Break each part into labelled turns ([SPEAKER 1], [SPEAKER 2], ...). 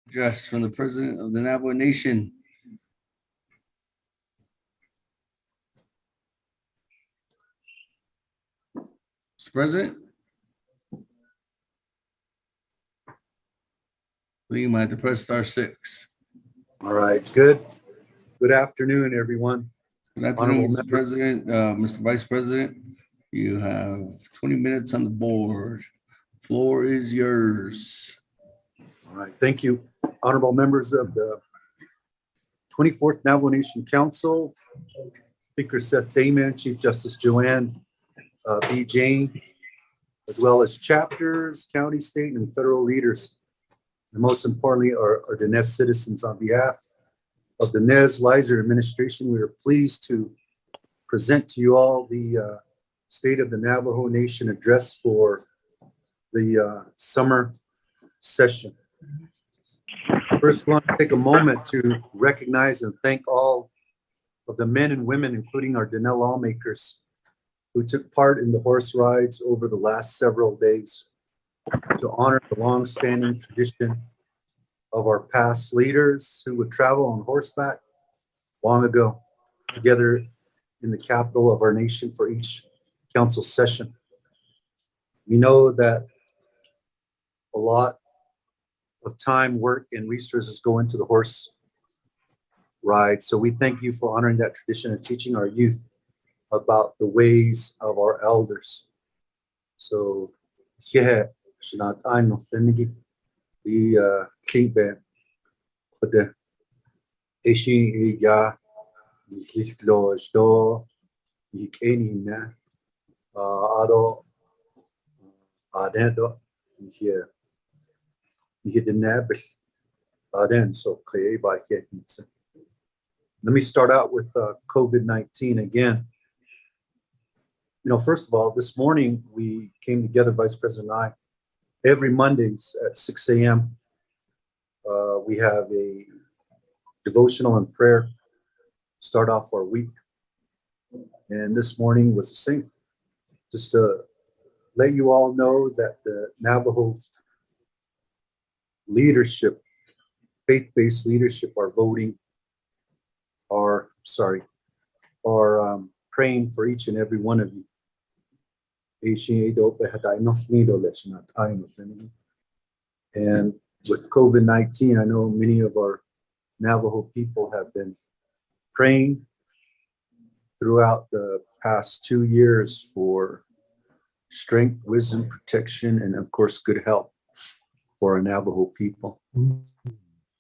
[SPEAKER 1] Address from the President of the Navajo Nation. Mr. President? We might have to press *6.
[SPEAKER 2] All right, good afternoon, everyone.
[SPEAKER 1] Good afternoon, Mr. President. Mr. Vice President, you have 20 minutes on the board. Floor is yours.
[SPEAKER 2] All right, thank you. Honorable members of the 24th Navajo Nation Council, Speaker Seth Damon, Chief Justice Joanne B. Jane, as well as chapters, county, state, and federal leaders. And most importantly, our Diné citizens. On behalf of the Nez Lizer administration, we are pleased to present to you all the State of the Navajo Nation address for the summer session. First, I want to take a moment to recognize and thank all of the men and women, including our Diné lawmakers, who took part in the horse rides over the last several days to honor the long-standing tradition of our past leaders who would travel on horseback long ago, together in the capital of our nation for each council session. We know that a lot of time, work, and resources go into the horse ride. So we thank you for honoring that tradition and teaching our youth about the ways of our elders. So, yeah, I know the Kingbe for the Ishi Ya Yislo Yikenina Ado Adendo here. You the Nabis Aden so by. Let me start out with COVID-19 again. You know, first of all, this morning we came together, Vice President and I, every Mondays at 6 a.m. We have a devotional and prayer, start off our week. And this morning was the same. Just to let you all know that the Navajo leadership, faith-based leadership, are praying for each and every one of you. And with COVID-19, I know many of our Navajo people have been praying throughout the past 2 years for strength, wisdom, protection, and of course, good health for our Navajo people.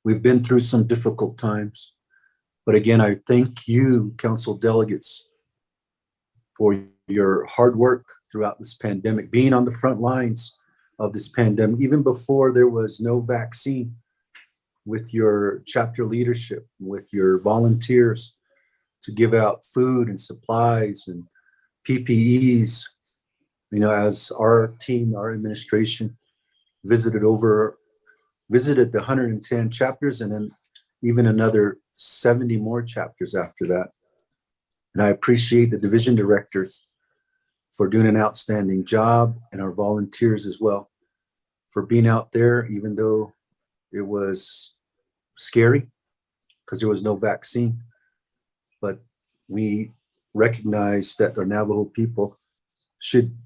[SPEAKER 2] We've been through some difficult times, but again, I thank you, council delegates, for your hard work throughout this pandemic, being on the front lines of this pandemic, even before there was no vaccine, with your chapter leadership, with your volunteers to give out food and supplies and PPEs. You know, as our team, our administration visited the 110 chapters and then even another 70 more chapters after that. And I appreciate the division directors for doing an outstanding job, and our volunteers as well for being out there, even though it was scary because there was no vaccine. But we recognize that our Navajo people should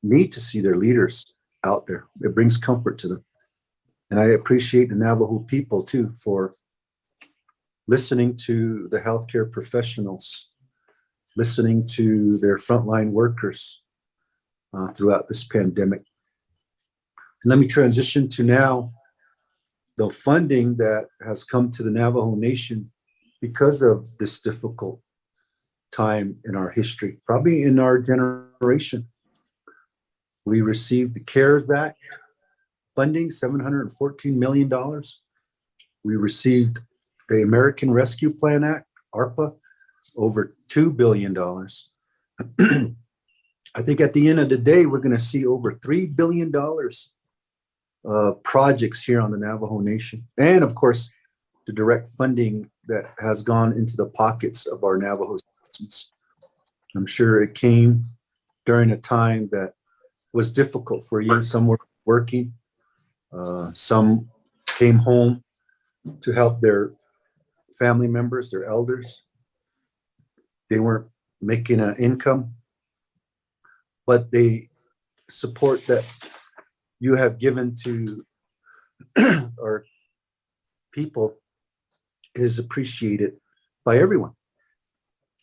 [SPEAKER 2] need to see their leaders out there. It brings comfort to them. And I appreciate the Navajo people too for listening to the healthcare professionals, listening to their frontline workers throughout this pandemic. And let me transition to now the funding that has come to the Navajo Nation because of this difficult time in our history, probably in our generation. We received the CARES Act funding, $714 million. We received the American Rescue Plan Act, ARPA, over $2 billion. I think at the end of the day, we're going to see over $3 billion projects here on the Navajo Nation. And of course, the direct funding that has gone into the pockets of our Navajo citizens. I'm sure it came during a time that was difficult for you. Some were working, some came home to help their family members, their elders. They weren't making an income, but they support that you have given to our people is appreciated by everyone.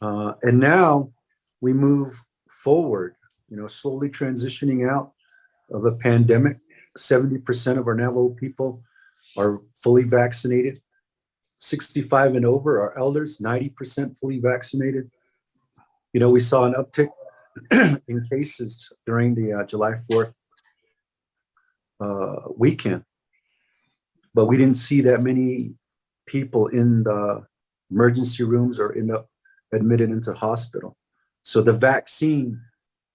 [SPEAKER 2] And now we move forward, slowly transitioning out of a pandemic. 70% of our Navajo people are fully vaccinated. 65 and over, our elders, 90% fully vaccinated. We saw an uptick in cases during the July 4th weekend, but we didn't see that many people in the emergency rooms or admitted into hospital. So the vaccine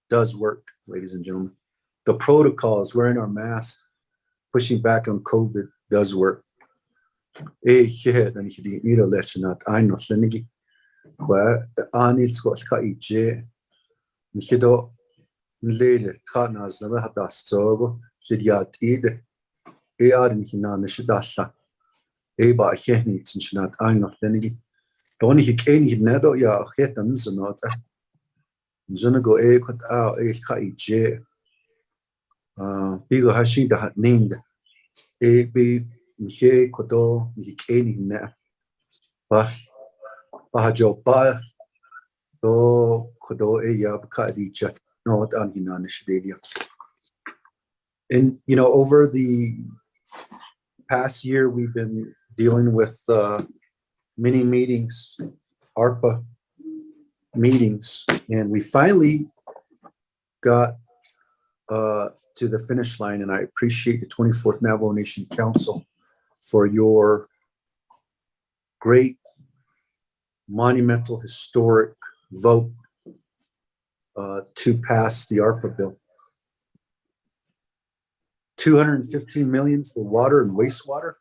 [SPEAKER 2] does work, ladies and gentlemen. The protocols, wearing our masks, pushing back on COVID does work. Don't he can he nedo ya hetan zanota. Zunago e kot out e kai je. Bigo hashi da named e be mhe kodo he can na. Bahajo ba do kodo e yab ka di chat not on hinanish. And over the past year, we've been dealing with many meetings, ARPA meetings, and we finally got to the finish line. And I appreciate the 24th Navajo Nation Council for your great, monumental, historic vote to pass the ARPA bill. $215 million for water and wastewater.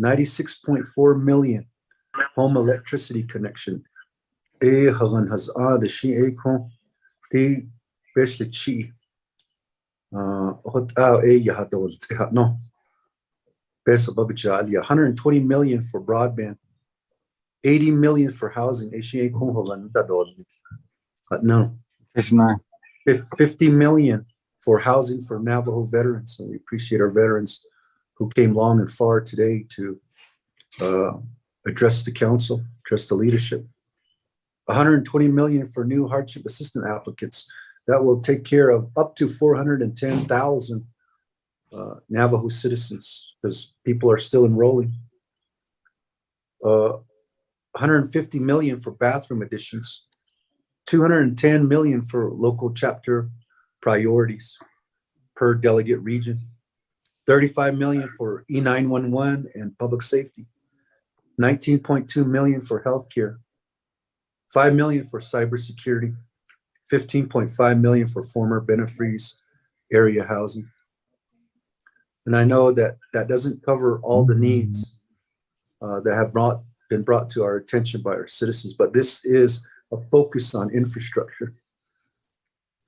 [SPEAKER 2] 96.4 million home electricity connection. No. $120 million for broadband. 80 million for housing. No.
[SPEAKER 3] It's not.
[SPEAKER 2] 50 million for housing for Navajo veterans. So we appreciate our veterans who came long and far today to address the council, address the leadership. 120 million for new hardship assistant applicants. That will take care of up to 410,000 Navajo citizens because people are still enrolling. 150 million for bathroom additions. 210 million for local chapter priorities per delegate region. 35 million for E911 and public safety. 19.2 million for healthcare. 5 million for cybersecurity. 15.5 million for former benefreeze area housing. And I know that that doesn't cover all the needs that have been brought to our attention by our citizens, but this is a focus on infrastructure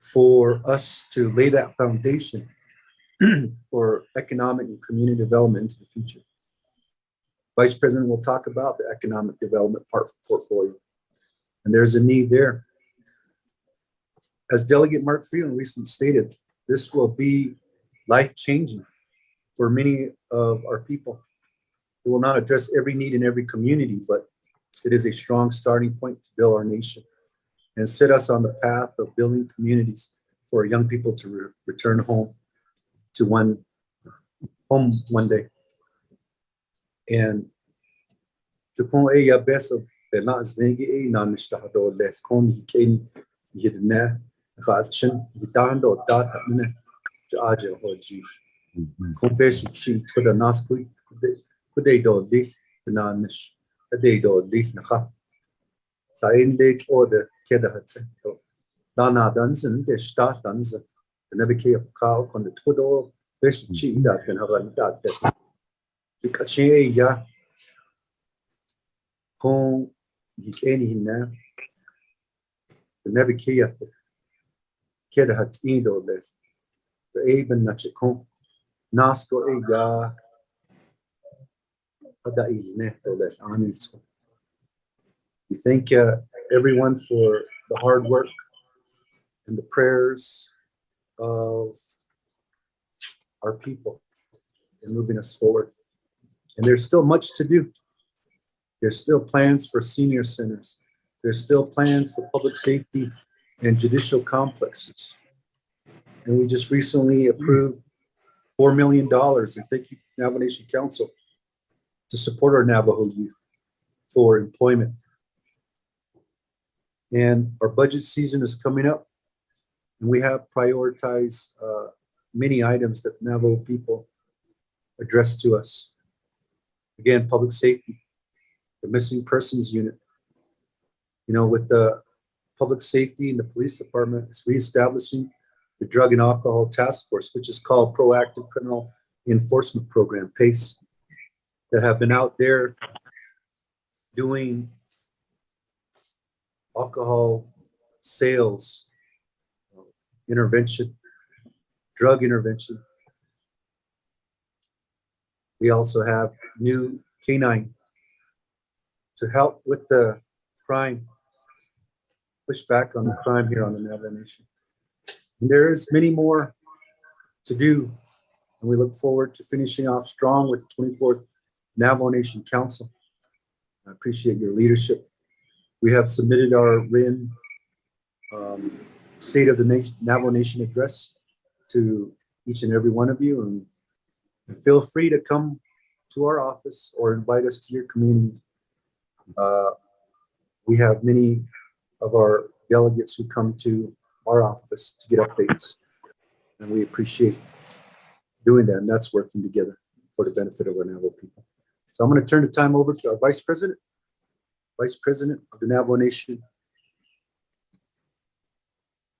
[SPEAKER 2] for us to lay that foundation for economic and community development into the future. Vice President will talk about the economic development portfolio, and there's a need there. As Delegate Mark Freeland recently stated, this will be life-changing for many of our people. It will not address every need in every community, but it is a strong starting point to build our nation and set us on the path of building communities for our young people to return home to one day. And Sainlek order Kedahat. Dana Dunson, the Star Dunson, the Navicate of Cow on the Tudo, best cheat that can have that. The Kache ya home, he came in there. The Navicate Kedahat in or less. The Aben Nachicon, Nasko Ega Adailneto Les Anilso. We thank everyone for the hard work and the prayers of our people in moving us forward. And there's still much to do. There's still plans for senior centers. There's still plans for public safety and judicial complexes. And we just recently approved $4 million, and thank you, Navajo Nation Council, to support our Navajo youth for employment. And our budget season is coming up, and we have prioritized many items that Navajo people address to us. Again, public safety, the missing persons unit. You know, with the public safety and the police department, is reestablishing the Drug and Alcohol Task Force, which is called Proactive Criminal Enforcement Program, PACE, that have been out there doing alcohol sales, intervention, drug intervention. We also have new canine to help with the crime, push back on the crime here on the Navajo Nation. And there is many more to do, and we look forward to finishing off strong with the 24th Navajo Nation Council. I appreciate your leadership. We have submitted our written State of the Navajo Nation address to each and every one of you, and feel free to come to our office or invite us to your community. We have many of our delegates who come to our office to get updates, and we appreciate doing that, and that's working together for the benefit of our Navajo people. So I'm going to turn the time over to our Vice President of the Navajo Nation,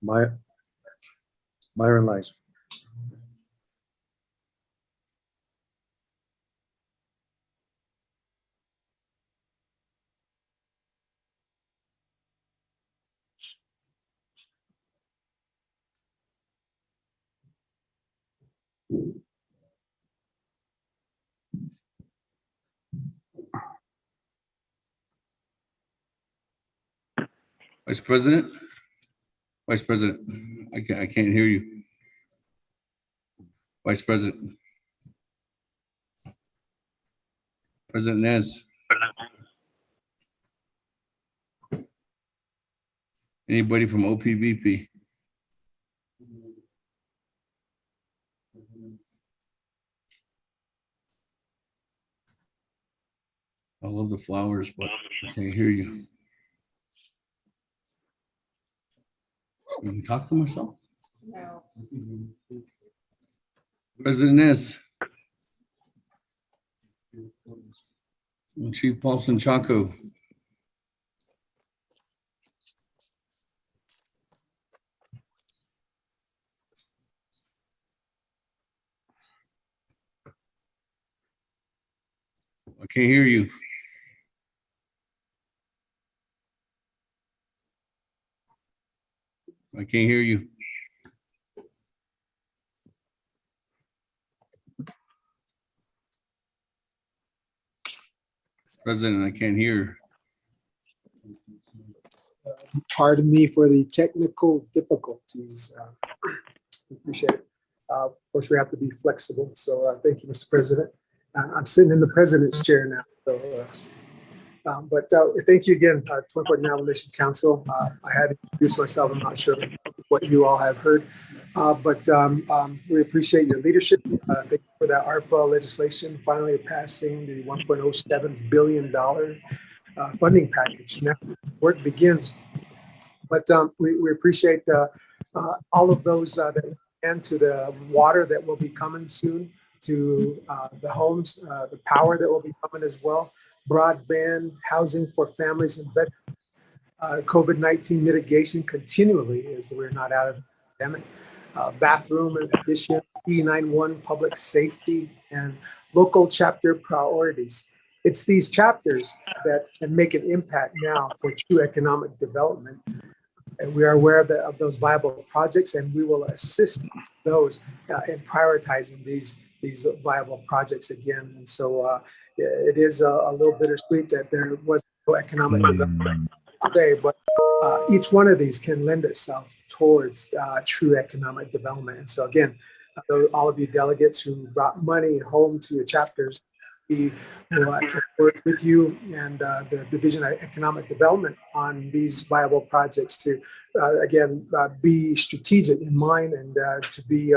[SPEAKER 2] Myron Lizer.
[SPEAKER 1] Vice President? Vice President, I can't hear you. Vice President. President Nez. Anybody from OPVP? I love the flowers, but I can't hear you. You can talk to myself?
[SPEAKER 3] No.
[SPEAKER 1] President Nez. Chief Paulson Chaco. I can't hear you. I can't hear you. President, I can't hear.
[SPEAKER 4] Pardon me for the technical difficulties. Appreciate it. Of course, we have to be flexible. So thank you, Mr. President. I'm sitting in the president's chair now. So, but thank you again, 24th Navajo Nation Council. I had to introduce myself. I'm not sure what you all have heard, but we appreciate your leadership. Thank you for that ARPA legislation finally passing the $1.07 billion funding package. Now work begins. But we appreciate all of those and to the water that will be coming soon, to the homes, the power that will be coming as well, broadband, housing for families and veterans, COVID-19 mitigation continually as we're not out of the pandemic, bathroom and addition, E91 public safety, and local chapter priorities. It's these chapters that can make an impact now for true economic development. And we are aware of those viable projects, and we will assist those in prioritizing these these viable projects again. And so it is a little bittersweet that there was no economic development today, but each one of these can lend itself towards true economic development. And so again, all of you delegates who brought money home to your chapters, we will work with you and the Division of Economic Development on these viable projects to, again, be strategic in mind and to be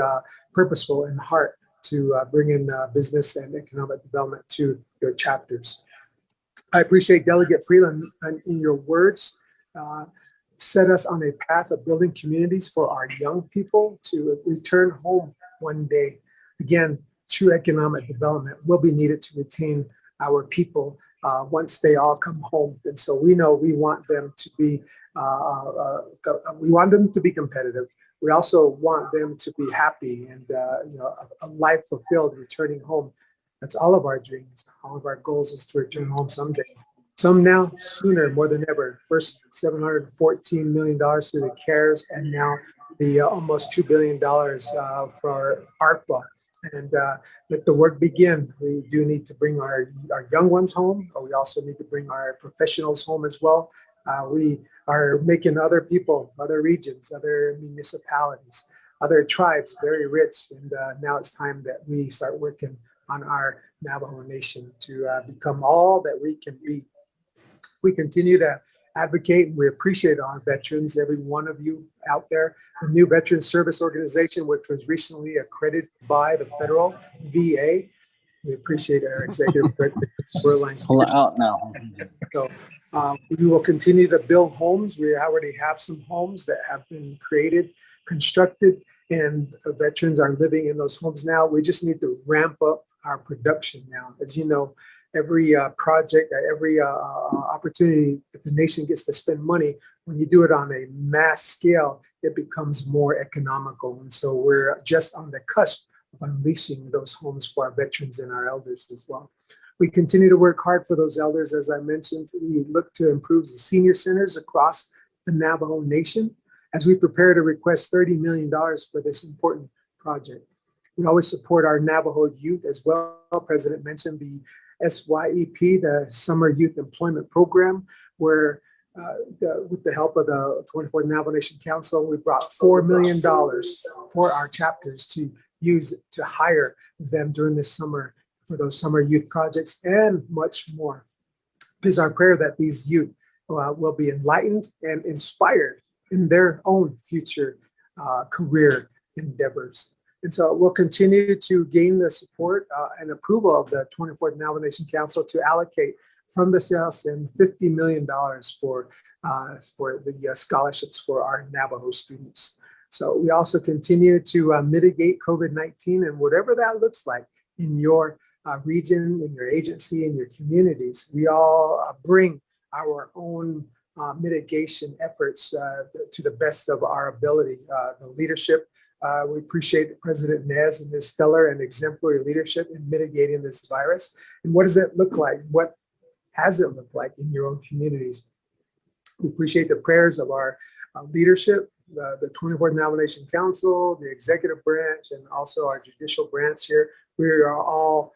[SPEAKER 4] purposeful in heart to bring in business and economic development to your chapters. I appreciate Delegate Freeland in your words. Set us on a path of building communities for our young people to return home one day. Again, true economic development will be needed to retain our people once they all come home. And so we know we want them to be competitive. We also want them to be happy and a life fulfilled returning home. That's all of our dreams. All of our goals is to return home someday. Some now, sooner, more than ever. First, $714 million through the CARES, and now the almost $2 billion for ARPA. And let the work begin. We do need to bring our young ones home. But we also need to bring our professionals home as well. We are making other people, other regions, other municipalities, other tribes very rich. And now it's time that we start working on our Navajo Nation to become all that we can be. We continue to advocate, and we appreciate our veterans, every one of you out there. The new Veterans Service Organization, which was recently accredited by the federal VA. We appreciate our executive director.
[SPEAKER 3] Pull it out now.
[SPEAKER 4] So we will continue to build homes. We already have some homes that have been created, constructed, and veterans are living in those homes now. We just need to ramp up our production now. As you know, every project, every opportunity that the nation gets to spend money, when you do it on a mass scale, it becomes more economical. And so we're just on the cusp of unleashing those homes for our veterans and our elders as well. We continue to work hard for those elders. As I mentioned, we look to improve the senior centers across the Navajo Nation as we prepare to request $30 million for this important project. We always support our Navajo youth as well. President mentioned the SYEP, the Summer Youth Employment Program, where with the help of the 24th Navajo Nation Council, we brought $4 million for our chapters to use to hire them during this summer for those summer youth projects and much more. It is our prayer that these youth will be enlightened and inspired in their own future career endeavors. And so we'll continue to gain the support and approval of the 24th Navajo Nation Council to allocate from the sales and $50 million for the scholarships for our Navajo students. So we also continue to mitigate COVID-19 and whatever that looks like in your region, in your agency, in your communities. We all bring our own mitigation efforts to the best of our ability. The leadership, we appreciate President Nez and his stellar and exemplary leadership in mitigating this virus. And what does it look like? What has it looked like in your own communities? We appreciate the prayers of our leadership, the 24th Navajo Nation Council, the executive branch, and also our judicial branch here. We are all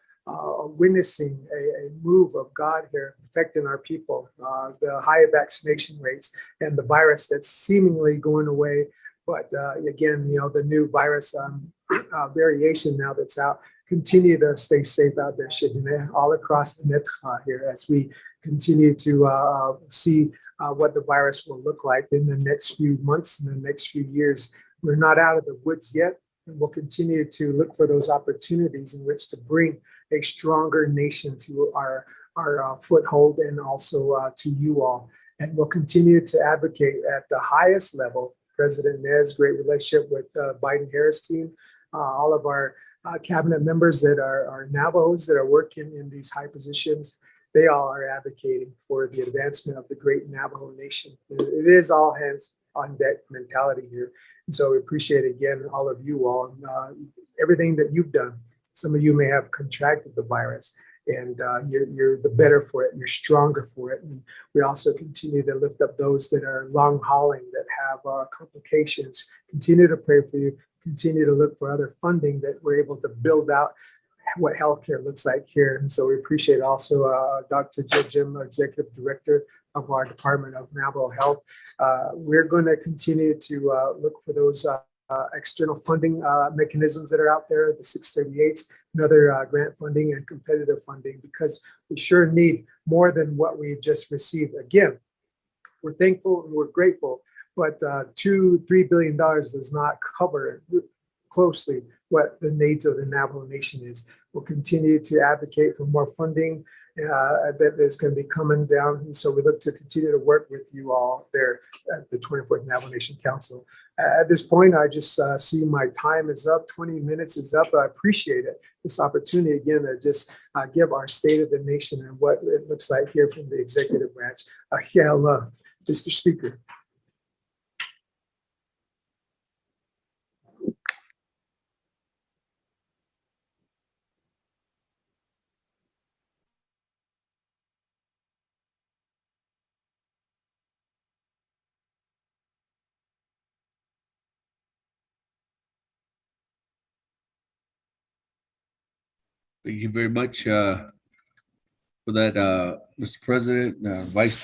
[SPEAKER 4] witnessing a move of God here, protecting our people, the high vaccination rates and the virus that's seemingly going away. But again, the new virus variation now that's out, continue to stay safe out there, all across the Netha here as we continue to see what the virus will look like in the next few months and the next few years. We're not out of the woods yet, and we'll continue to look for those opportunities in which to bring a stronger nation to our foothold and also to you all. And we'll continue to advocate at the highest level. President Nez, great relationship with Biden-Harris team, all of our cabinet members that are Navajos that are working in these high positions, they all are advocating for the advancement of the great Navajo Nation. It is all hands on deck mentality here. And so we appreciate again all of you all and everything that you've done. Some of you may have contracted the virus and you're the better for it, you're stronger for it. And we also continue to lift up those that are long hauling, that have complications. Continue to pray for you, continue to look for other funding that we're able to build out what healthcare looks like here. And so we appreciate also Dr. Jim, our Executive Director of our Department of Navajo Health. We're going to continue to look for those external funding mechanisms that are out there, the 638s, and other grant funding and competitive funding, because we sure need more than what we just received. Again, we're thankful and we're grateful, but $2-3 billion does not cover closely what the needs of the Navajo Nation is. We'll continue to advocate for more funding that is going to be coming down. And so we look to continue to work with you all there at the 24th Navajo Nation Council. At this point, I just see my time is up. 20 minutes is up. I appreciate it. This opportunity again to just give our state of the nation and what it looks like here from the executive branch. Mr. Speaker.
[SPEAKER 1] Thank you very much for that, Mr. President, Vice